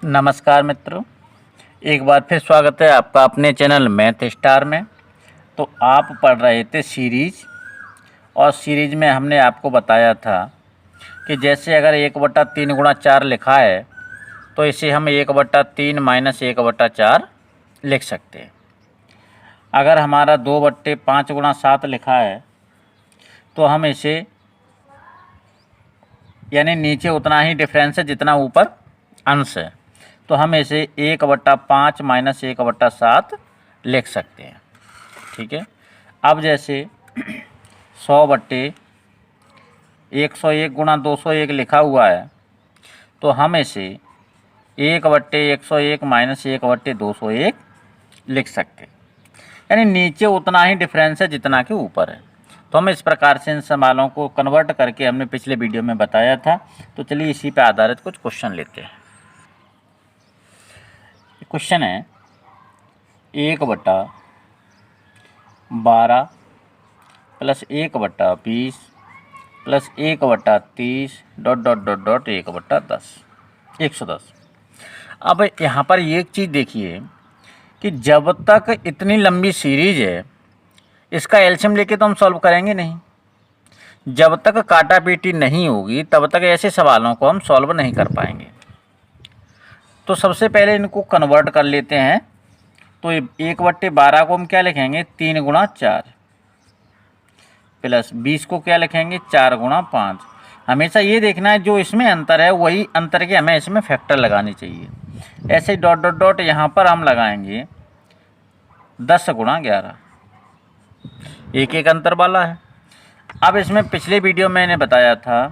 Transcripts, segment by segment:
नमस्कार मित्रों, एक बार फिर स्वागत है आपका अपने चैनल मैथ स्टार में। तो आप पढ़ रहे थे सीरीज, और सीरीज में हमने आपको बताया था कि जैसे अगर 1/3 गुणा 4 लिखा है तो इसे हम 1/3 माइनस 1/4 लिख सकते हैं। अगर हमारा 2/5 गुणा 7 लिखा है तो हम इसे, यानी नीचे उतना ही डिफरेंस है जितना ऊपर अंश है, तो हम इसे 1/5 माइनस 1/7 लिख सकते हैं। ठीक है। अब जैसे 100/101 गुणा 201 लिखा हुआ है तो हम इसे 1/101 माइनस 1/201 लिख सकते हैं, यानी नीचे उतना ही डिफरेंस है जितना कि ऊपर है। तो हम इस प्रकार से इन सवालों को कन्वर्ट करके हमने पिछले वीडियो में बताया था। तो चलिए इसी पे आधारित कुछ क्वेश्चन लेते हैं। क्वेश्चन है 1/12 plus 1/20 plus 1/30 dot dot dot dot 1/10। अब यहाँ पर एक चीज़ देखिए कि जब तक इतनी लंबी सीरीज है इसका एलसीएम लेके तो हम सॉल्व करेंगे नहीं। जब तक काटा पीटी नहीं होगी तब तक ऐसे सवालों को हम सॉल्व नहीं कर पाएंगे। तो सबसे पहले इनको कन्वर्ट कर लेते हैं। तो 1/12 को हम क्या लिखेंगे, 3 गुणा 4, प्लस 20 को क्या लिखेंगे, 4 गुणा 5। हमेशा ये देखना है जो इसमें अंतर है वही अंतर के हमें इसमें फैक्टर लगानी चाहिए। ऐसे डॉट डॉट डॉट यहाँ पर हम लगाएंगे 10 गुणा 11, एक एक अंतर वाला है। अब इसमें पिछले वीडियो में मैंने बताया था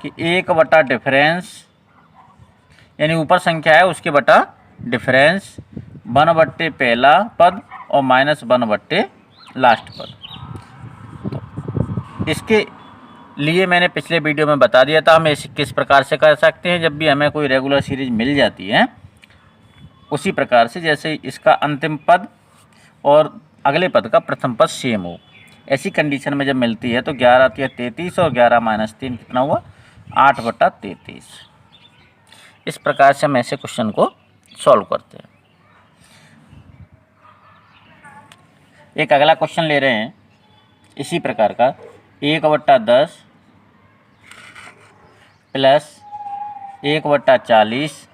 कि 1 बटा डिफरेंस, यानी ऊपर संख्या है उसके बटा डिफरेंस, 1/, पहला पद और -1/, लास्ट पद। तो इसके लिए मैंने पिछले वीडियो में बता दिया था हम इसे किस प्रकार से कर सकते हैं जब भी हमें कोई रेगुलर सीरीज मिल जाती है। उसी प्रकार से जैसे इसका अंतिम पद और अगले पद का प्रथम पद सेम हो, ऐसी कंडीशन में जब मिलती है तो 11 × 33 और 11 - 3 कितना हुआ, 8/33। इस प्रकार से हम ऐसे क्वेश्चन को सॉल्व करते हैं। एक अगला क्वेश्चन ले रहे हैं इसी प्रकार का, 1/10 plus 1/40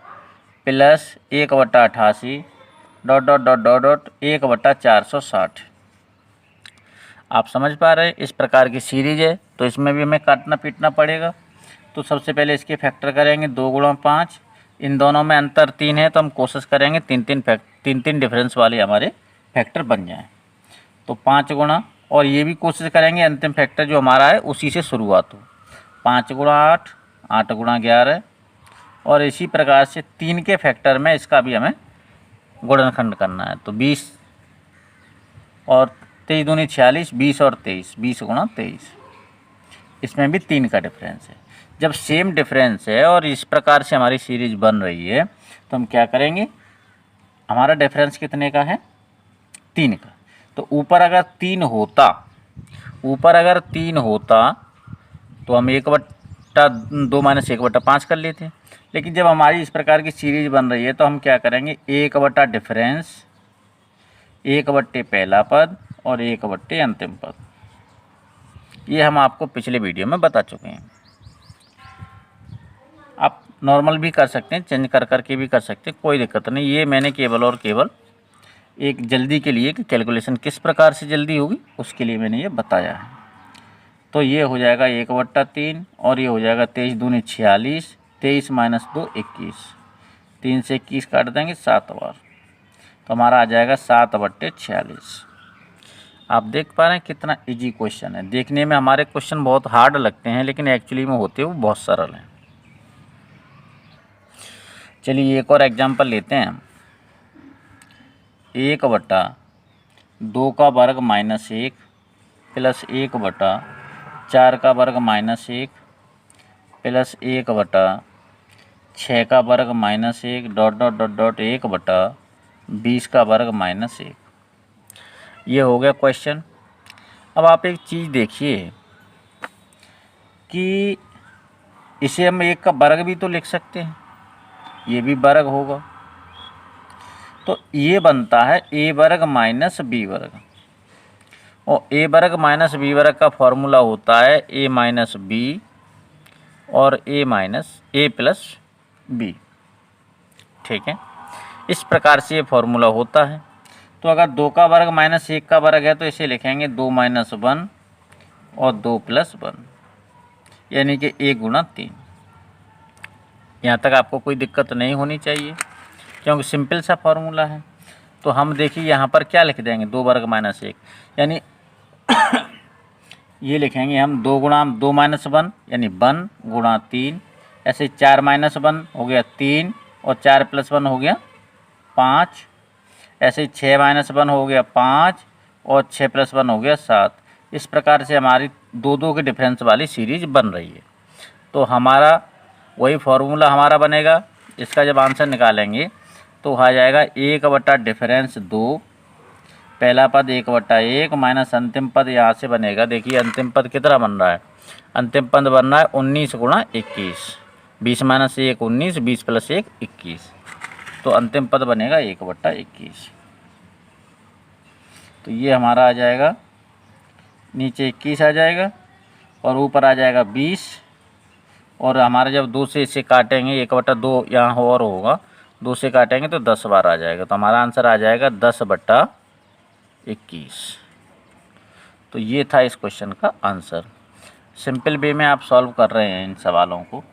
plus 1/88 dot dot dot dot dot 1/460। आप समझ पा रहे हैं, इस प्रकार की सीरीज है तो इसमें भी हमें काटना पीटना पड़ेगा। तो सबसे पहले इसके फैक्टर करेंगे, 2 गुणा 5। इन दोनों में अंतर 3 है तो हम कोशिश करेंगे 3 डिफरेंस वाले हमारे फैक्टर बन जाएं। तो 5 गुणा, और ये भी कोशिश करेंगे अंतिम फैक्टर जो हमारा है उसी से शुरुआत हो। 5 गुणा 8, 8 गुणा 11, और इसी प्रकार से 3 के फैक्टर में इसका भी हमें गुणनखंड करना है। तो 20 और 23 दूनी 46, 20 और 23, 20 गुणा 23। इसमें भी 3 का डिफरेंस है। जब सेम डिफरेंस है और इस प्रकार से हमारी सीरीज बन रही है तो हम क्या करेंगे, हमारा डिफरेंस कितने का है, 3 का। तो ऊपर अगर 3 होता तो हम 1/2 माइनस 1/5 कर लेते। लेकिन जब हमारी इस प्रकार की सीरीज बन रही है तो हम क्या करेंगे, 1 डिफरेंस, 1 पहला पद और 1 अंतिम पद। ये हम आपको पिछले वीडियो में बता चुके हैं। आप नॉर्मल भी कर सकते हैं, चेंज कर करके भी कर सकते हैं, कोई दिक्कत नहीं। ये मैंने केवल और केवल एक जल्दी के लिए कि कैलकुलेशन किस प्रकार से जल्दी होगी उसके लिए मैंने ये बताया है। तो ये हो जाएगा 1/3 और ये हो जाएगा 23 दूनी 46, 23 - 2 21, 3 से 21 काट देंगे 7 बार, तो हमारा आ जाएगा 7/46। आप देख पा रहे हैं कितना इजी क्वेश्चन है। देखने में हमारे क्वेश्चन बहुत हार्ड लगते हैं लेकिन एक्चुअली में होते वो बहुत सरल हैं। चलिए एक और एग्जांपल लेते हैं हम। 1/2 का वर्ग -1 प्लस 1/4 का वर्ग -1 प्लस 1/6 का वर्ग -1 डॉट डॉट डॉट डॉट 1/20 का वर्ग -1। ये हो गया क्वेश्चन। अब आप एक चीज़ देखिए कि इसे हम 1 का वर्ग भी तो लिख सकते हैं, ये भी वर्ग होगा। तो ये बनता है a वर्ग माइनस b वर्ग, और a वर्ग माइनस b वर्ग का फॉर्मूला होता है a माइनस b और a minus a plus b। ठीक है, इस प्रकार से ये फॉर्मूला होता है। तो अगर 2 का वर्ग माइनस 1 का वर्ग है तो इसे लिखेंगे 2 माइनस 1 और 2 प्लस 1, यानी कि 1 गुणा 3। यहाँ तक आपको कोई दिक्कत नहीं होनी चाहिए क्योंकि सिंपल सा फॉर्मूला है। तो हम देखिए यहाँ पर क्या लिख देंगे, 2 वर्ग माइनस 1, यानी ये लिखेंगे हम 2 गुणा 2 माइनस 1 यानी 1 गुणा 3, ऐसे 4 माइनस 1 हो गया 3 और 4 प्लस 1 हो गया 5, ऐसे 6 माइनस 1 हो गया 5 और 6 प्लस 1 हो गया 7। इस प्रकार से हमारी 2 के डिफरेंस वाली सीरीज बन रही है। तो हमारा वही फॉर्मूला हमारा बनेगा। इसका जब आंसर निकालेंगे तो आ जाएगा 1 बटा डिफरेंस 2, पहला पद 1/1 माइनस अंतिम पद यहाँ से बनेगा। देखिए अंतिम पद कितना बन रहा है, अंतिम पद बन रहा है 19 गुणा 21, 20 माइनस 1 19, 20 प्लस 1 21, तो अंतिम पद बनेगा 1/21। तो ये हमारा आ जाएगा, नीचे 21 आ जाएगा और ऊपर आ जाएगा 20, और हमारा जब 2 से इसे काटेंगे 1/2 यहाँ और होगा, 2 से काटेंगे तो 10 बार आ जाएगा। तो हमारा आंसर आ जाएगा 10/21। तो ये था इस क्वेश्चन का आंसर। सिंपल वे में आप सॉल्व कर रहे हैं इन सवालों को,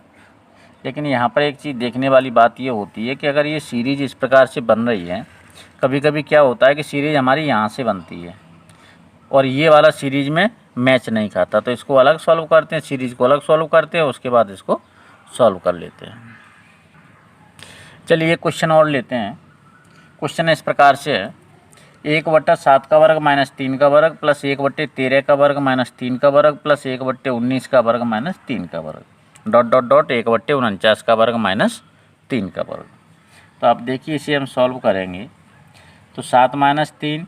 लेकिन यहाँ पर एक चीज़ देखने वाली बात ये होती है कि अगर ये सीरीज इस प्रकार से बन रही है, कभी कभी क्या होता है कि सीरीज हमारी यहाँ से बनती है और ये वाला सीरीज में मैच नहीं खाता, तो इसको अलग सॉल्व करते हैं, सीरीज को अलग सॉल्व करते हैं, उसके बाद इसको सॉल्व कर लेते हैं। चलिए क्वेश्चन और लेते हैं। क्वेश्चन इस प्रकार से है, 1/7 का वर्ग माइनस 3 का वर्ग प्लस 1/13 का वर्ग माइनस 3 का वर्ग प्लस 1/19 का वर्ग माइनस 3 का वर्ग डॉट डॉट डॉट 1/49 का वर्ग माइनस 3 का वर्ग। तो आप देखिए इसे हम सॉल्व करेंगे तो 7 माइनस 3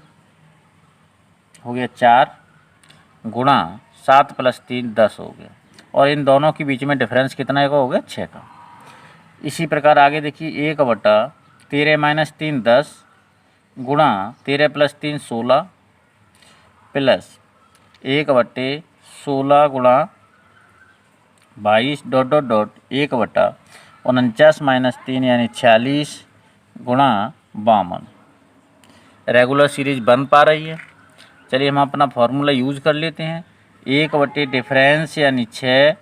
हो गया 4 गुणा 7 प्लस 3 10 हो गया, और इन दोनों के बीच में डिफरेंस कितना का हो गया 6 का। इसी प्रकार आगे देखिए 1/13 माइनस 3 10 गुणा 13 प्लस 3 16 प्लस 1/16 गुणा 22 डॉट डॉट डॉट 1/49 माइनस 3 यानी 46 गुणा 52। रेगुलर सीरीज बन पा रही है। चलिए हम अपना फॉर्मूला यूज कर लेते हैं। 1/, डिफरेंस यानी 6,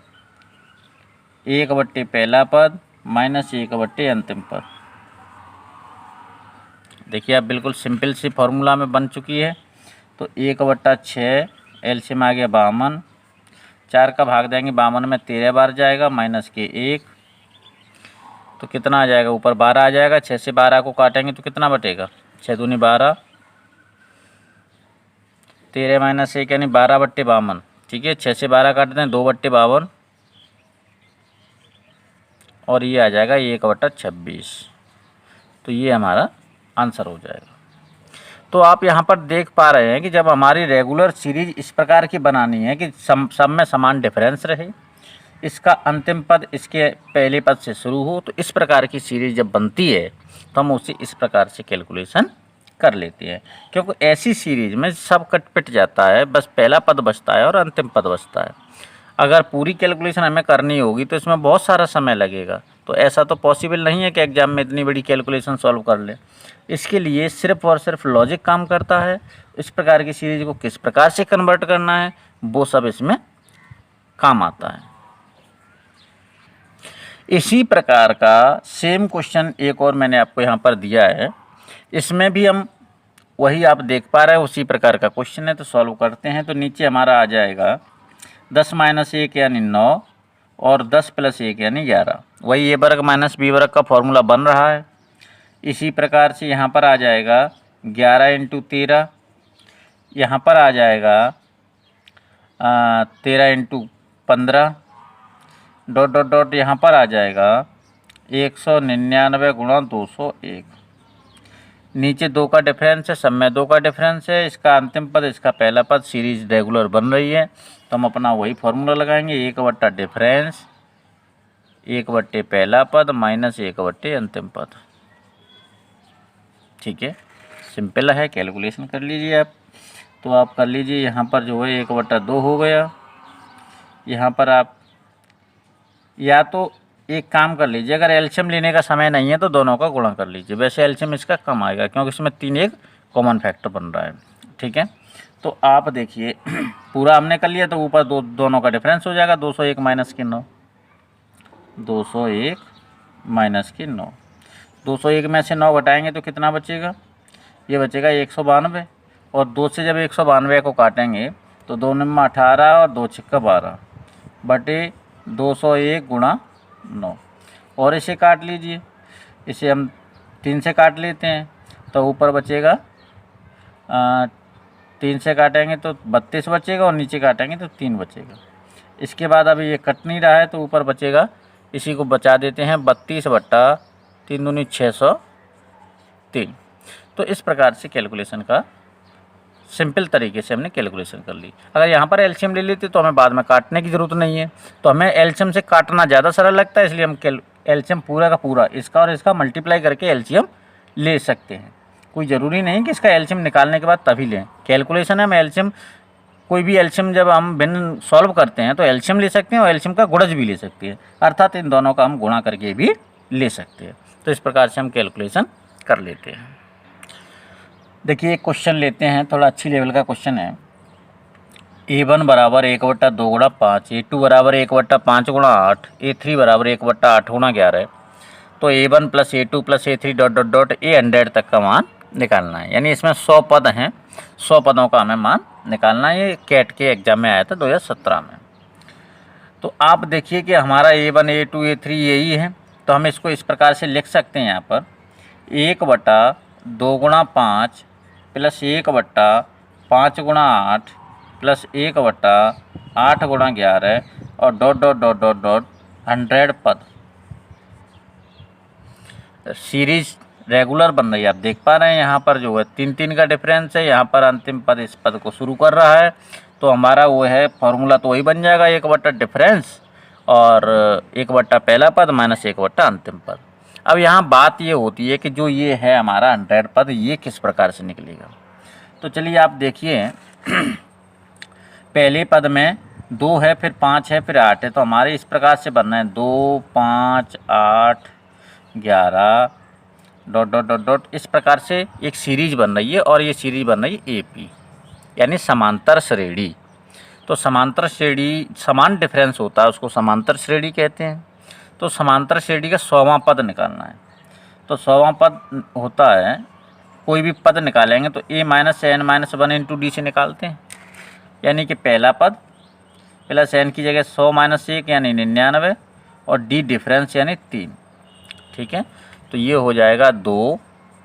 1/, पहला पद माइनस 1/, अंतिम पद। देखिए आप बिल्कुल सिंपल सी फॉर्मूला में बन चुकी है। तो 1/6 एलसीएम आ गया 52, 4 का भाग देंगे 52 में 13 बार जाएगा माइनस के 1, तो कितना आ जाएगा, ऊपर 12 आ जाएगा। 6 से 12 को काटेंगे तो कितना बटेगा, 6 दूनी 12, 13 माइनस 1 यानी 12/52। ठीक है, 6 से 12 काटते हैं 2/52, और ये आ जाएगा 1/26। तो ये हमारा आंसर हो जाएगा। तो आप यहाँ पर देख पा रहे हैं कि जब हमारी रेगुलर सीरीज इस प्रकार की बनानी है कि सब में समान डिफरेंस रहे, इसका अंतिम पद इसके पहले पद से शुरू हो, तो इस प्रकार की सीरीज जब बनती है तो हम उसे इस प्रकार से कैलकुलेशन कर लेते हैं, क्योंकि ऐसी सीरीज में सब कट पिट जाता है, बस पहला पद बचता है और अंतिम पद बचता है। अगर पूरी कैलकुलेशन हमें करनी होगी तो इसमें बहुत सारा समय लगेगा, तो ऐसा तो पॉसिबल नहीं है कि एग्जाम में इतनी बड़ी कैलकुलेशन सॉल्व कर ले। इसके लिए सिर्फ और सिर्फ लॉजिक काम करता है। इस प्रकार की सीरीज को किस प्रकार से कन्वर्ट करना है वो सब इसमें काम आता है। इसी प्रकार का सेम क्वेश्चन एक और मैंने आपको यहाँ पर दिया है, इसमें भी हम वही आप देख पा रहे हैं, उसी प्रकार का क्वेश्चन है। तो सॉल्व करते हैं। तो नीचे हमारा आ जाएगा 10 माइनस 1 यानी 9 और 10 प्लस 1 यानी 11। वही ए वर्ग माइनस बी वर्ग का फॉर्मूला बन रहा है। इसी प्रकार से यहाँ पर आ जाएगा 11 × 13, यहाँ पर आ जाएगा 13 × 15 डॉट डॉट डॉट, यहाँ पर आ जाएगा 199 गुणा 201। नीचे 2 का डिफरेंस है, सब में 2 का डिफरेंस है। इसका अंतिम पद इसका पहला पद, सीरीज रेगुलर बन रही है, तो तो हम अपना वही फॉर्मूला लगाएंगे, 1 डिफरेंस 1 पहला पद माइनस 1 अंतिम पद। ठीक है, सिंपल है, कैलकुलेशन कर लीजिए आप। तो आप कर लीजिए, यहाँ पर जो है 1/2 हो गया। यहाँ पर आप या तो एक काम कर लीजिए, अगर एलसीएम लेने का समय नहीं है तो दोनों का गुणा कर लीजिए। वैसे एलसीएम इसका कम आएगा क्योंकि इसमें 3 एक कॉमन फैक्टर बन रहा है। ठीक है, तो आप देखिए पूरा हमने कर लिया तो ऊपर दोनों का डिफरेंस हो जाएगा 201 माइनस की 9, 201 माइनस की 9। 201 में से 9 घटाएंगे तो कितना बचेगा, ये बचेगा 192। और 2 से जब 192 को काटेंगे तो 2 में 18 और 2 छिक्का 12 बटे 201 गुणा 9। और इसे काट लीजिए, इसे हम 3 से काट लेते हैं तो ऊपर बचेगा 3 से काटेंगे तो 32 बचेगा और नीचे काटेंगे तो 3 बचेगा। इसके बाद अभी ये कट नहीं रहा है तो ऊपर बचेगा, इसी को बचा देते हैं 32/3 दूनी 603। तो इस प्रकार से कैलकुलेशन का सिंपल तरीके से हमने कैलकुलेशन कर ली। अगर यहाँ पर एलसीएम ले लेते तो हमें बाद में काटने की ज़रूरत नहीं है, तो हमें एलसीएम से काटना ज़्यादा सरल लगता है, इसलिए हम एलसीएम पूरा का पूरा इसका और इसका मल्टीप्लाई करके एलसीएम ले सकते हैं। कोई ज़रूरी नहीं कि इसका एलसीएम निकालने के बाद तभी लें। कैलकुलेशन है, हम एलसीएम कोई भी एलसीएम जब हम भिन्न सॉल्व करते हैं तो एलसीएम ले सकते हैं और एलसीएम का गुणज भी ले सकते हैं, अर्थात इन दोनों का हम गुणा करके भी ले सकते हैं। तो इस प्रकार से हम कैलकुलेशन कर लेते हैं। देखिए एक क्वेश्चन लेते हैं, थोड़ा अच्छी लेवल का क्वेश्चन है। A1 बराबर 1/2 गुणा 5, A2 बराबर 1/5 गुणा 8, A3 बराबर 1/8 गुणा 11। तो A1 plus A2 plus A3 dot dot dot A100 तक का मान निकालना है। यानी इसमें 100 पद हैं, 100 पदों का हमें मान निकालना है। ये कैट के एग्जाम में आया था 2017 में। तो आप देखिए कि हमारा A1 A2 A3 यही है, तो हम इसको इस प्रकार से लिख सकते हैं। यहाँ पर 1/2 गुणा 5 प्लस 1/5 गुणा 8 प्लस 1/8 गुणा 11 और dot dot dot dot dot 100 पद। सीरीज रेगुलर बन रही है, आप देख पा रहे हैं। यहाँ पर जो है 3 का डिफरेंस है, यहाँ पर अंतिम पद इस पद को शुरू कर रहा है, तो हमारा वो है फॉर्मूला तो वही बन जाएगा, 1 डिफरेंस और 1 पहला पद माइनस 1 अंतिम पद। अब यहाँ बात ये होती है कि जो ये है हमारा 100 पद, ये किस प्रकार से निकलेगा। तो चलिए आप देखिए, पहले पद में 2 है, फिर 5 है, फिर 8 है, तो हमारे इस प्रकार से बनना है 2 5 8 11 डॉट डॉट डॉट डॉट। इस प्रकार से एक सीरीज बन रही है और ये सीरीज बन रही है AP, यानी समांतर श्रेणी। तो समांतर श्रेणी समान डिफरेंस होता है, उसको समांतर श्रेणी कहते हैं। तो समांतर श्रेणी का 100वां पद निकालना है। तो 100वां पद होता है, कोई भी पद निकालेंगे तो A minus n minus 1 into D से निकालते हैं, यानी कि पहला पद प्लस n की जगह 100 माइनस 1 यानी 99 और d डिफरेंस यानी 3। ठीक है, तो ये हो जाएगा 2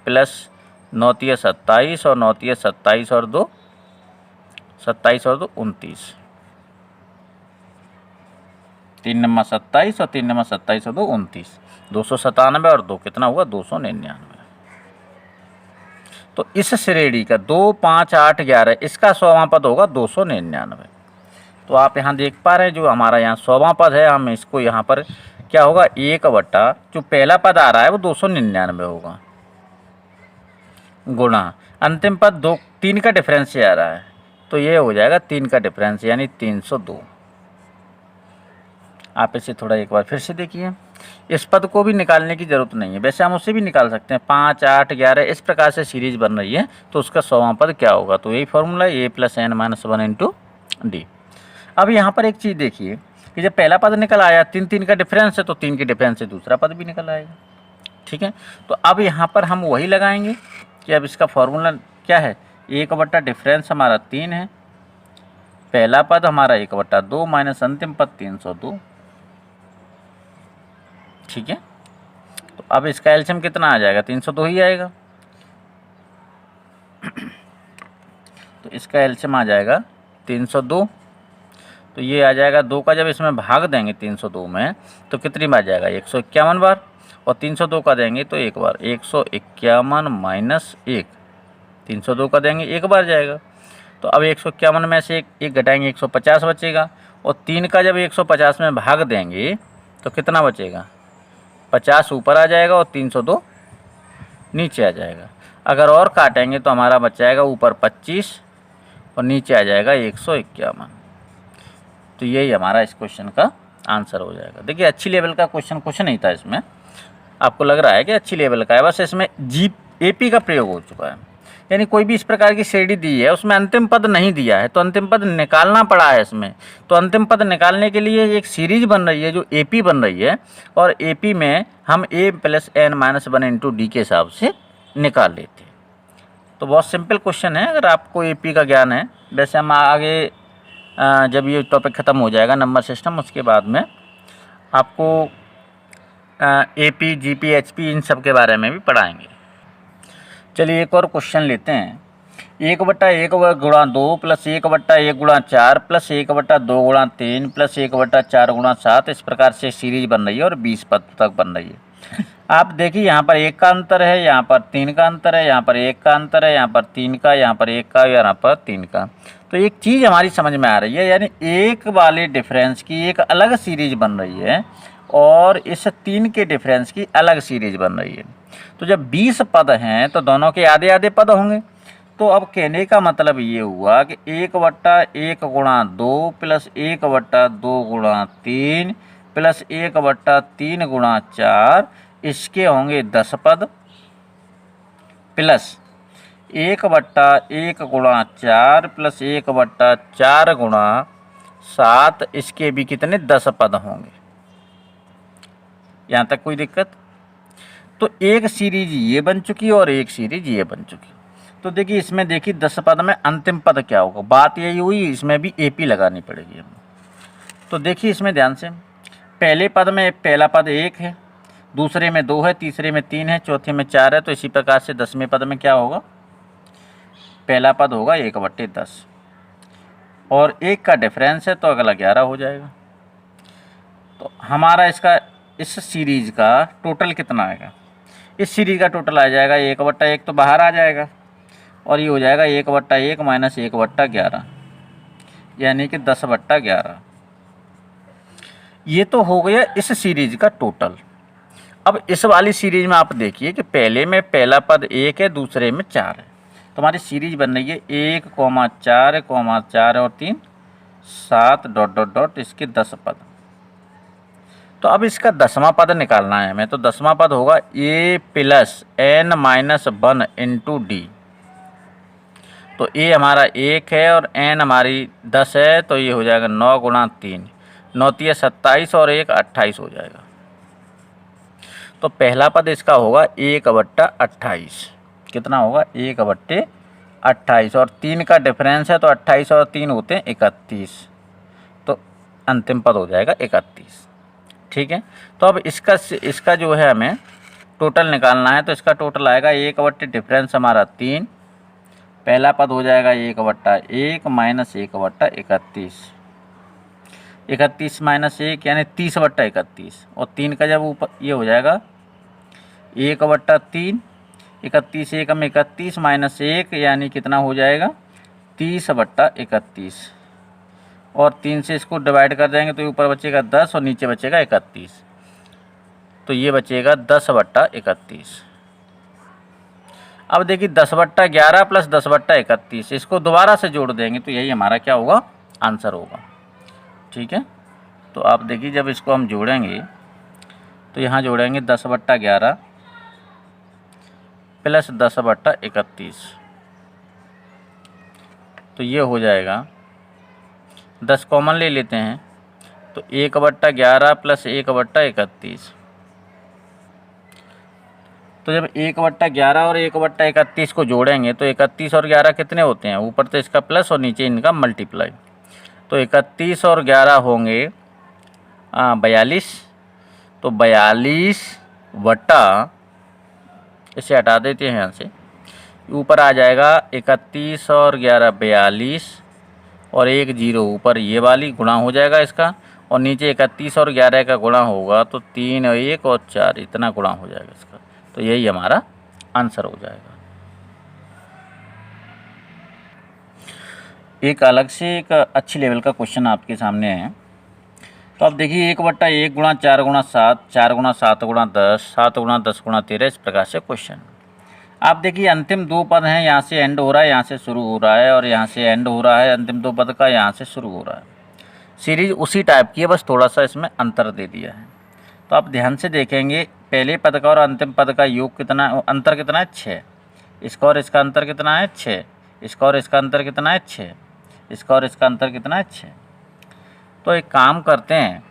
प्लस 9 × 27 और 9 × 27 और 2 27 और 2 29, 3 नंबर 27 और 3 नंबर 27 और 2 29, 297 और 2 कितना हुआ 299। तो इस श्रेणी का 2 5 8 11 इसका 100वां पद होगा 299। तो आप यहाँ देख पा रहे हैं, जो हमारा यहाँ 100वां पद है, हम इसको यहाँ पर क्या होगा 1 जो पहला पद आ रहा है वो 299 होगा गुणा अंतिम पद 3 का डिफरेंस से आ रहा है, तो ये हो जाएगा 3 का डिफरेंस यानी 302। आप इसे थोड़ा एक बार फिर से देखिए, इस पद को भी निकालने की ज़रूरत नहीं है, वैसे हम उसे भी निकाल सकते हैं। 5 8 11 इस प्रकार से सीरीज बन रही है, तो उसका 100वां पद क्या होगा, तो यही formula A plus n minus 1 into D. अब यहाँ पर एक चीज़ देखिए कि जब पहला पद निकल आया 3 का डिफरेंस है, तो 3 के डिफरेंस से दूसरा पद भी निकल आएगा। ठीक है, तो अब यहाँ पर हम वही लगाएंगे कि अब इसका फॉर्मूला क्या है, 1 डिफरेंस हमारा 3 है, पहला पद हमारा 1/2 माइनस अंतिम पद 302। ठीक है, तो अब इसका एलसीएम कितना आ जाएगा, 302 ही आएगा। तो इसका एलसीएम आ जाएगा 302। तो ये आ जाएगा 2 का जब इसमें भाग देंगे 302 में तो कितनी बार जाएगा 151 बार, और 302 का देंगे तो एक बार 151 माइनस 1, 302 का देंगे एक बार जाएगा। तो अब 151 में से एक घटाएंगे 150 बचेगा, और 3 का जब 150 में भाग देंगे तो कितना बचेगा, 50 ऊपर आ जाएगा और 302 नीचे आ जाएगा। अगर और काटेंगे तो हमारा बच जाएगा ऊपर 25 और नीचे आ जाएगा 151। तो यही हमारा इस क्वेश्चन का आंसर हो जाएगा। देखिए अच्छी लेवल का क्वेश्चन कुछ नहीं था इसमें, आपको लग रहा है कि अच्छी लेवल का है, बस इसमें AP का प्रयोग हो चुका है। यानी कोई भी इस प्रकार की श्रेणी दी है उसमें अंतिम पद नहीं दिया है तो अंतिम पद निकालना पड़ा है इसमें। तो अंतिम पद निकालने के लिए एक सीरीज बन रही है जो AP बन रही है, और AP में हम A + n - 1 × D के हिसाब से निकाल लेते हैं। तो बहुत सिंपल क्वेश्चन है अगर आपको AP का ज्ञान है। वैसे हम आगे जब ये टॉपिक ख़त्म हो जाएगा नंबर सिस्टम, उसके बाद में आपको AP, GP, HP इन सब के बारे में भी पढ़ाएंगे। चलिए एक और क्वेश्चन लेते हैं। 1/1 गुणा 2 + 1/1 गुणा 4 + 1/2 गुणा 3 + 1/4 गुणा 7 इस प्रकार से सीरीज बन रही है और 20 पद तक बन रही है। आप देखिए यहाँ पर 1 का अंतर है, यहाँ पर 3 का अंतर है, यहाँ पर 1 का अंतर है, यहाँ पर 3 का, यहाँ पर 1 का, यहाँ पर 3 का। तो एक चीज़ हमारी समझ में आ रही है, यानी 1 वाले डिफरेंस की एक अलग सीरीज बन रही है और इस 3 के डिफरेंस की अलग सीरीज बन रही है। तो जब 20 पद हैं तो दोनों के आधे आधे पद होंगे। तो अब कहने का मतलब ये हुआ कि 1/1 गुणा 2 + 1/2 गुणा 3 + 1/3 गुणा 4 इसके होंगे 10 पद, प्लस 1/1 गुणा 4 + 1/4 गुणा 7 इसके भी कितने 10 पद होंगे। यहाँ तक कोई दिक्कत? तो एक सीरीज ये बन चुकी और एक सीरीज ये बन चुकी। तो देखिए इसमें देखिए 10 पद में अंतिम पद क्या होगा, बात यही हुई, इसमें भी AP लगानी पड़ेगी हमें। तो देखिए इसमें ध्यान से, पहले पद में पहला पद 1 है, दूसरे में 2 है, तीसरे में 3 है, चौथे में 4 है। तो इसी प्रकार से 10वें पद में क्या होगा, पहला पद होगा 1/10 और 1 का डिफरेंस है तो अगला 11 हो जाएगा। तो हमारा इसका इस सीरीज का टोटल कितना आएगा, इस सीरीज का टोटल आ जाएगा 1/1 तो बाहर आ जाएगा और ये हो जाएगा 1/1 - 1/11 यानी कि 10/11। ये तो हो गया इस सीरीज का टोटल। अब इस वाली सीरीज में आप देखिए कि पहले में पहला पद 1 है, दूसरे में 4 है। तो हमारी सीरीज बन रही है 1, 4, 4 और 3 7 ... इसके 10 पद। तो अब इसका 10वां पद निकालना है हमें। तो 10वां पद होगा A + n - 1 × D। तो A हमारा 1 है और n हमारी 10 है, तो ये हो जाएगा 9 × 3 9 × 27 और 1 28 हो जाएगा। तो पहला पद इसका होगा 1/28। कितना होगा 1/28 और 3 का डिफरेंस है तो 28 और 3 होते हैं 31। तो अंतिम पद हो जाएगा 31। ठीक है। तो अब इसका जो है हमें टोटल निकालना है। तो इसका टोटल आएगा 1/, डिफरेंस हमारा 3, पहला पद हो जाएगा 1/1 - 1/31 31 - 1 यानी 30/31 और 3 का जब ऊपर ये हो जाएगा 1/3 31 1 में 31 - 1 यानी कितना हो जाएगा 30/31 और 3 से इसको डिवाइड कर देंगे तो ऊपर बचेगा 10 और नीचे बचेगा 31। तो ये बचेगा 10/31। अब देखिए 10/11 + 10/31 इसको दोबारा से जोड़ देंगे तो यही हमारा क्या होगा आंसर होगा। ठीक है। तो आप देखिए जब इसको हम जोड़ेंगे तो यहाँ जोड़ेंगे 10/11 + 10/31 तो ये हो जाएगा 10 कॉमन ले लेते हैं तो 1/11 + 1/31। तो जब 1/11 और 1/31 को जोड़ेंगे तो 31 और 11 कितने होते हैं, ऊपर तो इसका प्लस और नीचे इनका मल्टीप्लाई। तो 31 और 11 होंगे 42। तो 42 बटा, इसे हटा देते हैं यहाँ से, ऊपर आ जाएगा 31 और 11 42 और 1 0 ऊपर ये वाली गुणा हो जाएगा इसका, और नीचे 31 और 11 का गुणा होगा तो 3 और 1 और 4 इतना गुणा हो जाएगा इसका। तो यही हमारा आंसर हो जाएगा। एक अलग से एक अच्छी लेवल का क्वेश्चन आपके सामने है। तो आप देखिए 1/1 गुणा 4 गुणा 7, 4 गुणा 7 गुणा 10, 7 गुणा 10 गुणा 13, इस प्रकार से क्वेश्चन। आप देखिए अंतिम दो पद हैं, यहाँ से एंड हो रहा है, यहाँ से शुरू हो रहा है, और यहाँ से एंड हो रहा है अंतिम दो पद का, यहाँ से शुरू हो रहा है। सीरीज उसी टाइप की है, बस थोड़ा सा इसमें अंतर दे दिया है। तो आप ध्यान से देखेंगे पहले पद का और अंतिम पद का योग कितना, अंतर कितना है 6। इसका और इसका अंतर कितना है 6। इसका और इसका अंतर कितना है 6। इसका और इसका अंतर कितना है 6। तो एक काम करते हैं,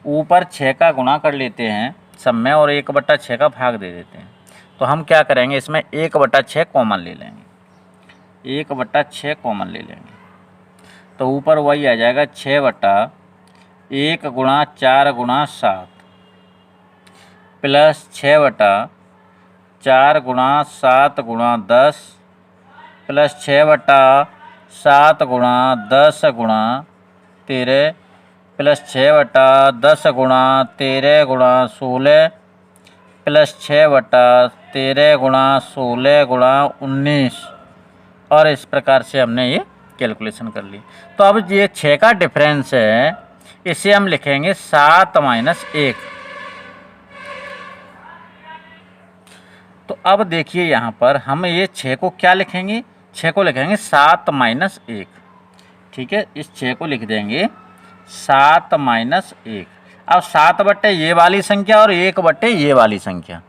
ऊपर 6 का गुणा कर लेते हैं सब में और 1/6 का भाग दे देते हैं। तो हम क्या करेंगे, इसमें 1/6 कॉमन ले लेंगे। 1/6 कॉमन ले लेंगे तो ऊपर वही आ जाएगा 6/1 गुणा 4 गुणा 7 प्लस 6/4 गुणा 7 गुणा 10 प्लस 6/7 गुणा 10 गुणा 13 प्लस 6/10 गुणा 13 गुणा 16 प्लस 6/13 गुणा 16 गुणा 19, और इस प्रकार से हमने ये कैलकुलेशन कर ली। तो अब ये 6 का डिफरेंस है, इसे हम लिखेंगे 7 माइनस 1। तो अब देखिए यहाँ पर हम ये 6 को क्या लिखेंगे, 6 को लिखेंगे 7 माइनस 1। ठीक है, इस 6 को लिख देंगे 7 माइनस 1। अब 7 बट्टे ये वाली संख्या और 1 बट्टे ये वाली संख्या।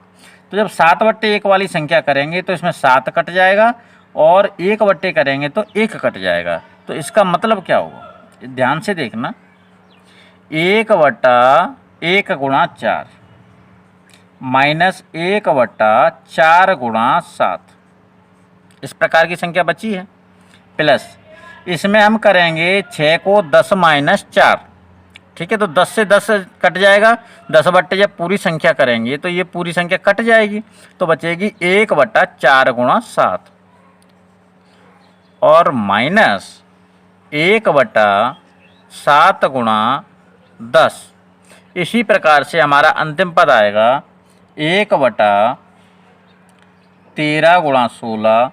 तो जब 7 बट्टे 1 वाली संख्या करेंगे तो इसमें 7 कट जाएगा, और 1 बट्टे करेंगे तो 1 कट जाएगा। तो इसका मतलब क्या होगा, ध्यान से देखना, 1/1 गुणा 4 माइनस 1/4 गुणा 7, इस प्रकार की संख्या बची है। प्लस इसमें हम करेंगे 6 को 10 माइनस 4। ठीक है, तो 10 से 10 कट जाएगा, 10 बट्टे जब पूरी संख्या करेंगे तो ये पूरी संख्या कट जाएगी, तो बचेगी 1/4 गुणा 7 और माइनस 1/7 गुणा 10। इसी प्रकार से हमारा अंतिम पद आएगा 1/13 गुणा 16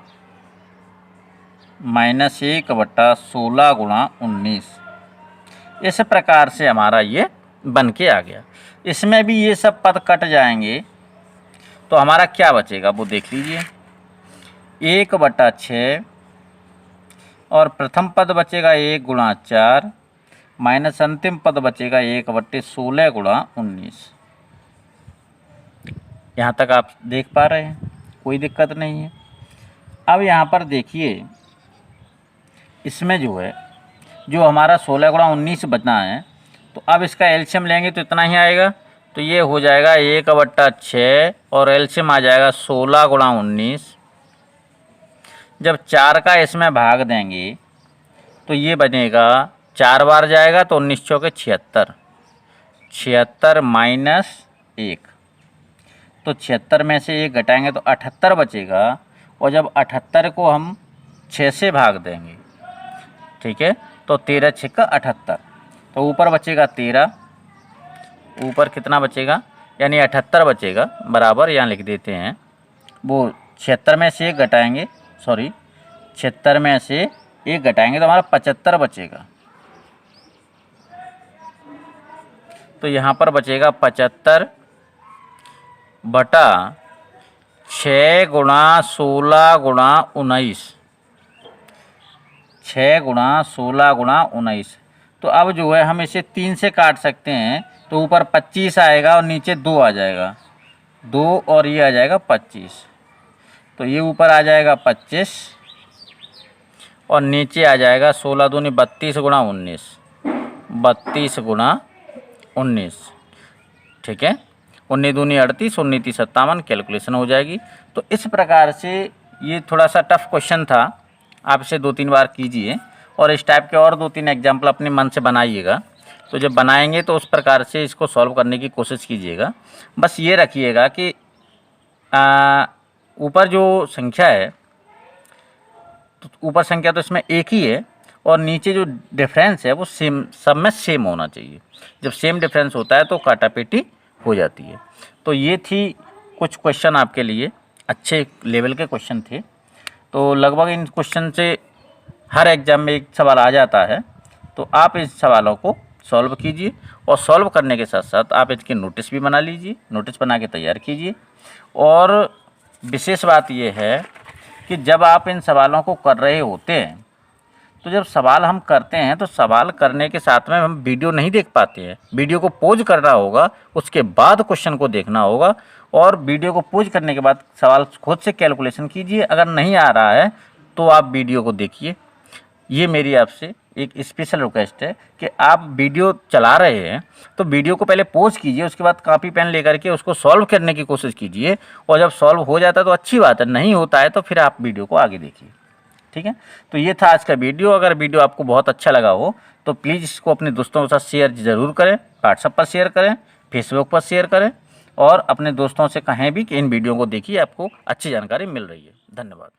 माइनस 1/16 गुणा 19। इस प्रकार से हमारा ये बन के आ गया। इसमें भी ये सब पद कट जाएंगे, तो हमारा क्या बचेगा वो देख लीजिए। 1/6 और प्रथम पद बचेगा 1 गुणा 4 माइनस अंतिम पद बचेगा 1/16 गुणा 19। यहाँ तक आप देख पा रहे हैं, कोई दिक्कत नहीं है। अब यहाँ पर देखिए, इसमें जो है जो हमारा 16 गुणा 19 बचना है, तो अब इसका एलसीएम लेंगे तो इतना ही आएगा। तो ये हो जाएगा 1/6 और एलसीएम आ जाएगा 16 गुणा 19। जब 4 का इसमें भाग देंगे तो ये बनेगा 4 बार जाएगा तो 19 चौके 76, 76 माइनस 1। तो 76 में से 1 घटाएंगे तो 78 बचेगा, और जब 78 को हम 6 से भाग देंगे, ठीक है, तो 13 6 78, तो ऊपर बचेगा 13, ऊपर कितना बचेगा यानी 78 बचेगा बराबर, यहाँ लिख देते हैं। वो 76 में से 1 घटाएंगे, सॉरी 76 में से 1 घटाएंगे तो हमारा 75 बचेगा। तो यहाँ पर बचेगा 75 बटा 6 गुणा 16 गुणा 19, 6 गुणा 16 गुणा 19। तो अब जो है हम इसे 3 से काट सकते हैं, तो ऊपर 25 आएगा और नीचे 2 आ जाएगा, 2 और ये आ जाएगा 25। तो ये ऊपर आ जाएगा 25 और नीचे आ जाएगा 16 दूनी 32 गुणा 19, 32 गुणा 19। ठीक है, 19 दूनी 38, 19 30 57, कैलकुलेशन हो जाएगी। तो इस प्रकार से ये थोड़ा सा टफ क्वेश्चन था, आप इसे 2-3 बार कीजिए और इस टाइप के और 2-3 एग्जाम्पल अपने मन से बनाइएगा। तो जब बनाएंगे तो उस प्रकार से इसको सॉल्व करने की कोशिश कीजिएगा। बस ये रखिएगा कि ऊपर जो संख्या है, तो ऊपर संख्या तो इसमें एक ही है, और नीचे जो डिफरेंस है वो सेम, सब में सेम होना चाहिए। जब सेम डिफरेंस होता है तो काटापेटी हो जाती है। तो ये थी कुछ क्वेश्चन आपके लिए, अच्छे लेवल के क्वेश्चन थे। तो लगभग इन क्वेश्चन से हर एग्ज़ाम में एक सवाल आ जाता है, तो आप इस सवालों को सॉल्व कीजिए और सॉल्व करने के साथ साथ आप इसके नोटिस भी बना लीजिए, नोटिस बना के तैयार कीजिए। और विशेष बात ये है कि जब आप इन सवालों को कर रहे होते हैं, तो जब सवाल हम करते हैं तो सवाल करने के साथ में हम वीडियो नहीं देख पाते हैं, वीडियो को पॉज करना होगा, उसके बाद क्वेश्चन को देखना होगा और वीडियो को पॉज करने के बाद सवाल खुद से कैलकुलेशन कीजिए। अगर नहीं आ रहा है तो आप वीडियो को देखिए। ये मेरी आपसे एक स्पेशल रिक्वेस्ट है कि आप वीडियो चला रहे हैं तो वीडियो को पहले पॉज कीजिए, उसके बाद कॉपी पेन लेकर के उसको सॉल्व करने की कोशिश कीजिए और जब सॉल्व हो जाता है तो अच्छी बात है, नहीं होता है तो फिर आप वीडियो को आगे देखिए। ठीक है, तो ये था आज का वीडियो। अगर वीडियो आपको बहुत अच्छा लगा हो तो प्लीज़ इसको अपने दोस्तों के साथ शेयर ज़रूर करें, व्हाट्सएप पर शेयर करें, फेसबुक पर शेयर करें और अपने दोस्तों से कहें भी कि इन वीडियो को देखिए, आपको अच्छी जानकारी मिल रही है। धन्यवाद।